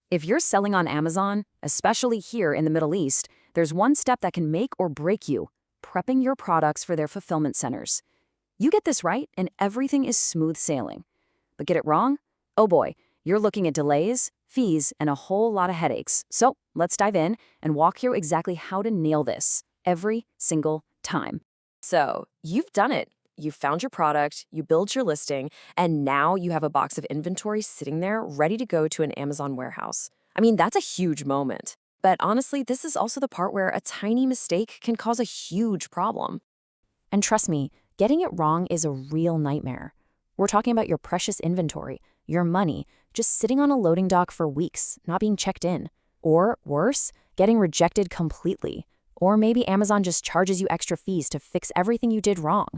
If you're selling on Amazon, especially here in the Middle East, there's one step that can make or break you: prepping your products for their fulfillment centers. You get this right, and everything is smooth sailing. But get it wrong? Oh boy, you're looking at delays, fees, and a whole lot of headaches. So let's dive in and walk through exactly how to nail this every single time. So, you've done it. You found your product, you build your listing, and now you have a box of inventory sitting there ready to go to an Amazon warehouse. I mean, that's a huge moment. But honestly, this is also the part where a tiny mistake can cause a huge problem. And trust me, getting it wrong is a real nightmare. We're talking about your precious inventory, your money, just sitting on a loading dock for weeks, not being checked in. Or worse, getting rejected completely. Or maybe Amazon just charges you extra fees to fix everything you did wrong.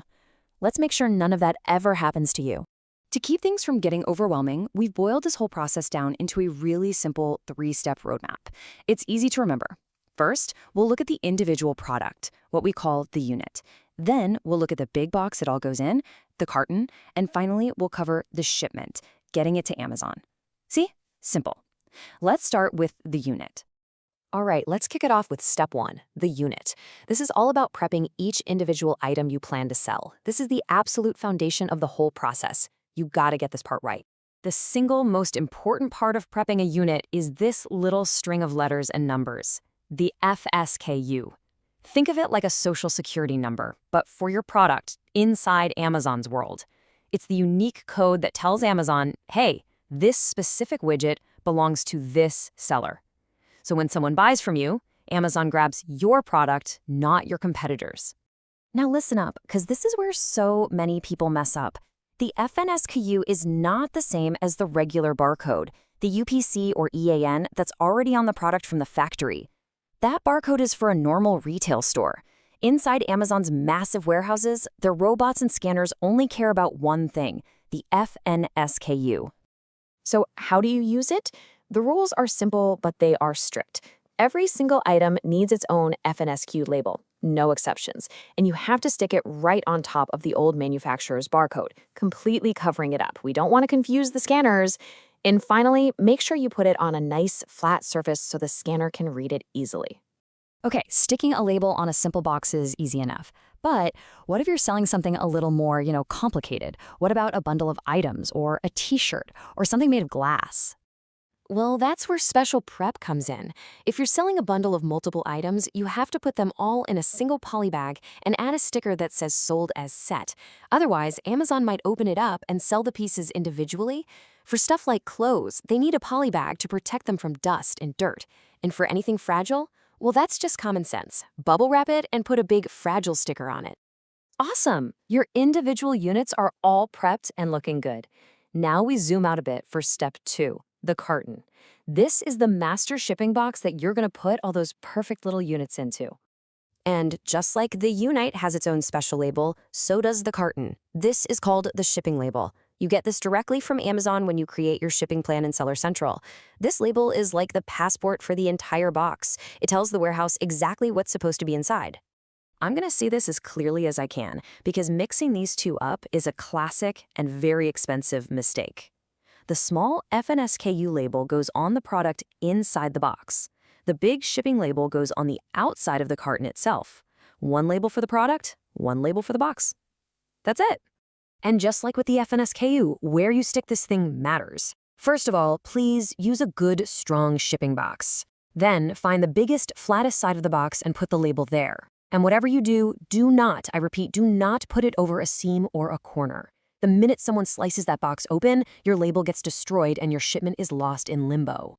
Let's make sure none of that ever happens to you. To keep things from getting overwhelming, we've boiled this whole process down into a really simple 3-step roadmap. It's easy to remember. First, we'll look at the individual product, what we call the unit. Then we'll look at the big box it all goes in, the carton, and finally we'll cover the shipment, getting it to Amazon. See? Simple. Let's start with the unit. All right, let's kick it off with step 1, the unit. This is all about prepping each individual item you plan to sell. This is the absolute foundation of the whole process. You gotta get this part right. The single most important part of prepping a unit is this little string of letters and numbers, the FSKU. Think of it like a social security number, but for your product inside Amazon's world. It's the unique code that tells Amazon, hey, this specific widget belongs to this seller. So when someone buys from you, Amazon grabs your product, not your competitors. Now listen up, because this is where so many people mess up. The FNSKU is not the same as the regular barcode, the UPC or EAN that's already on the product from the factory. That barcode is for a normal retail store. Inside Amazon's massive warehouses, their robots and scanners only care about one thing: the FNSKU. So how do you use it? The rules are simple, but they are strict. Every single item needs its own FNSKU label, no exceptions, and you have to stick it right on top of the old manufacturer's barcode, completely covering it up. We don't want to confuse the scanners. And finally, make sure you put it on a nice, flat surface so the scanner can read it easily. Okay, sticking a label on a simple box is easy enough. But what if you're selling something a little more, complicated? What about a bundle of items or a t-shirt or something made of glass? Well, that's where special prep comes in. If you're selling a bundle of multiple items, you have to put them all in a single poly bag and add a sticker that says sold as set. Otherwise, Amazon might open it up and sell the pieces individually. For stuff like clothes, they need a poly bag to protect them from dust and dirt. And for anything fragile, well, that's just common sense. Bubble wrap it and put a big fragile sticker on it. Awesome! Your individual units are all prepped and looking good. Now we zoom out a bit for step 2. The carton. This is the master shipping box that you're going to put all those perfect little units into. And just like the Unite has its own special label, so does the carton. This is called the shipping label. You get this directly from Amazon when you create your shipping plan in Seller Central. This label is like the passport for the entire box. It tells the warehouse exactly what's supposed to be inside. I'm going to say this as clearly as I can, because mixing these two up is a classic and very expensive mistake. The small FNSKU label goes on the product inside the box. The big shipping label goes on the outside of the carton itself. One label for the product, one label for the box. That's it. And just like with the FNSKU, where you stick this thing matters. First of all, please use a good, strong shipping box. Then find the biggest, flattest side of the box and put the label there. And whatever you do, do not, I repeat, do not put it over a seam or a corner. The minute someone slices that box open, your label gets destroyed and your shipment is lost in limbo.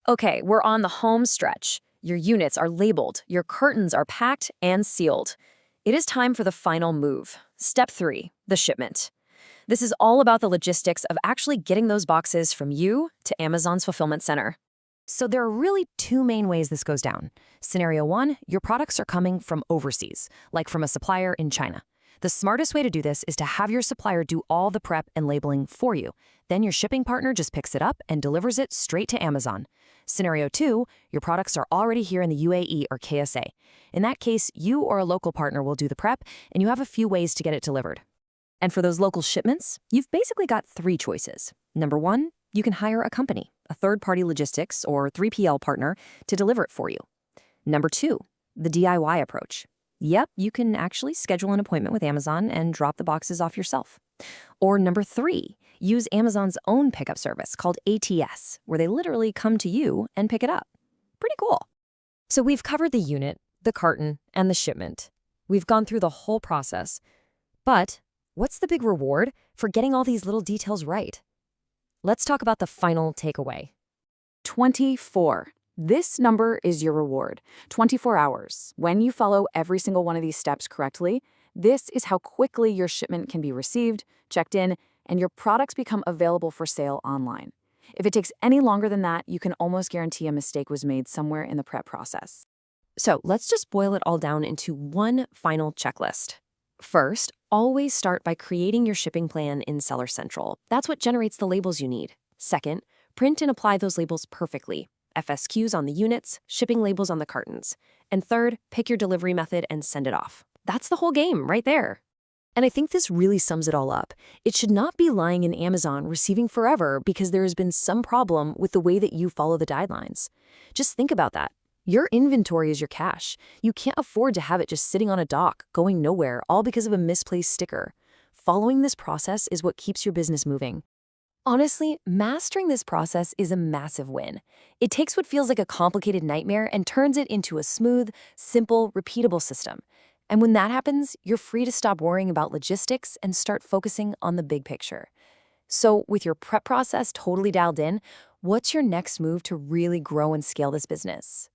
Okay, we're on the home stretch. Your units are labeled, your curtains are packed and sealed. It is time for the final move. Step 3, the shipment. This is all about the logistics of actually getting those boxes from you to Amazon's fulfillment center. So there are really 2 main ways this goes down. Scenario 1, your products are coming from overseas, like from a supplier in China. The smartest way to do this is to have your supplier do all the prep and labeling for you. Then your shipping partner just picks it up and delivers it straight to Amazon. Scenario 2, your products are already here in the UAE or KSA. In that case, you or a local partner will do the prep, and you have a few ways to get it delivered. And for those local shipments, you've basically got 3 choices. Number 1, you can hire a company, a third-party logistics or 3PL partner to deliver it for you. Number 2, the DIY approach. Yep, you can actually schedule an appointment with Amazon and drop the boxes off yourself. Or number 3, use Amazon's own pickup service called ATS, where they literally come to you and pick it up. Pretty cool. So we've covered the unit, the carton, and the shipment. We've gone through the whole process. But what's the big reward for getting all these little details right? Let's talk about the final takeaway. 24. This number is your reward. 24 hours. When you follow every single one of these steps correctly, this is how quickly your shipment can be received, checked in, and your products become available for sale online. If it takes any longer than that, you can almost guarantee a mistake was made somewhere in the prep process. So let's just boil it all down into one final checklist. First, always start by creating your shipping plan in Seller Central. That's what generates the labels you need. Second, print and apply those labels perfectly. FSQs on the units, shipping labels on the cartons. And third, pick your delivery method and send it off. That's the whole game right there. And I think this really sums it all up. It should not be lying in Amazon receiving forever because there has been some problem with the way that you follow the guidelines. Just think about that. Your inventory is your cash. You can't afford to have it just sitting on a dock, going nowhere, all because of a misplaced sticker. Following this process is what keeps your business moving. Honestly, mastering this process is a massive win. It takes what feels like a complicated nightmare and turns it into a smooth, simple, repeatable system. And when that happens, you're free to stop worrying about logistics and start focusing on the big picture. So with your prep process totally dialed in, what's your next move to really grow and scale this business?